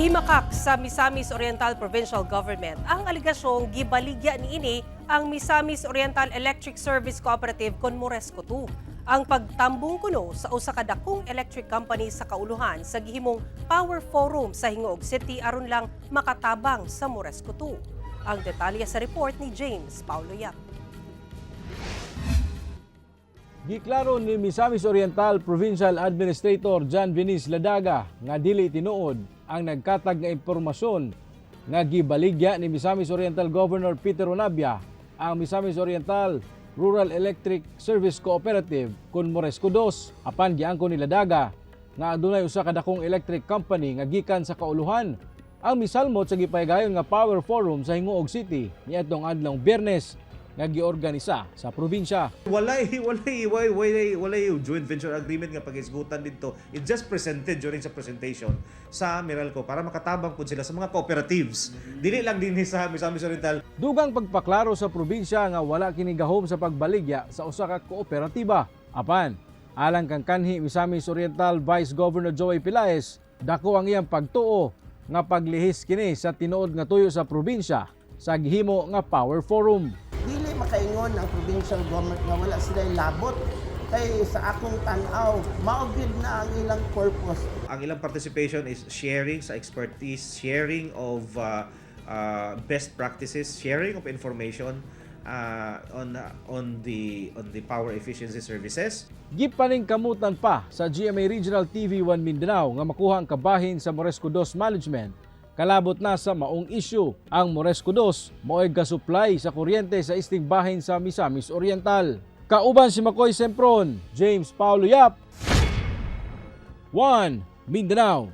Gihimakak sa Misamis Oriental Provincial Government ang aligasyong gibaligya niini ang Misamis Oriental Electric Service Cooperative kon MORESCO 2. Ang pagtambong kuno sa usa ka dakong electric company sa kauluhan sa gihimong Power Forum sa Hingog City aron lang makatabang sa MORESCO 2. Ang detalye sa report ni James Paulo Yap. Giklaro ni Misamis Oriental Provincial Administrator John Venice Ladaga nga dili tinuod ang nagkatag nga impormasyon nga gibaligya ni Misamis Oriental Governor Peter Onabia ang Misamis Oriental Rural Electric Service Cooperative kun MORESCO 2. Apan giangko ni Ladaga nga adunay usa ka dakong electric company nga gikan sa kauluhan ang misalmot sa gipahigayon nga Power Forum sa Hingog City niadtong adlong Biyernes nga giorganisa sa probinsya. Walay joint venture agreement nga pag-isgutan dito. It just presented during sa presentation sa Meralco para makatabang po sila sa mga cooperatives. Dili lang din sa Misamis Oriental. Dugang pagpaklaro sa probinsya nga wala kini gahom sa pagbaligya sa usa ka kooperatiba. Apan, alang kang kanhi Misamis Oriental Vice Governor Joey Pilaes, dako ang iyang pagtuo nga paglihis kini sa tinuod nga tuyo sa probinsya sa gihimo nga Power Forum. Dili makaingon ang provincial government nga wala sila labot kay sa akong tan-aw maugid na ang ilang purpose. Ang ilang participation is sharing sa expertise, sharing of best practices, sharing of information on the power efficiency services. Gipaning kamutan pa sa GMA Regional TV1 Mindanao nga makuha ang kabahin sa MORESCO 2 management. Kalabot na sa maong issue, ang MORESCO 2 mo'y gasupply sa kuryente sa istig bahin sa Misamis Oriental. Kauban si Makoy Sempron, James Paulo Yap, 1 Mindanao.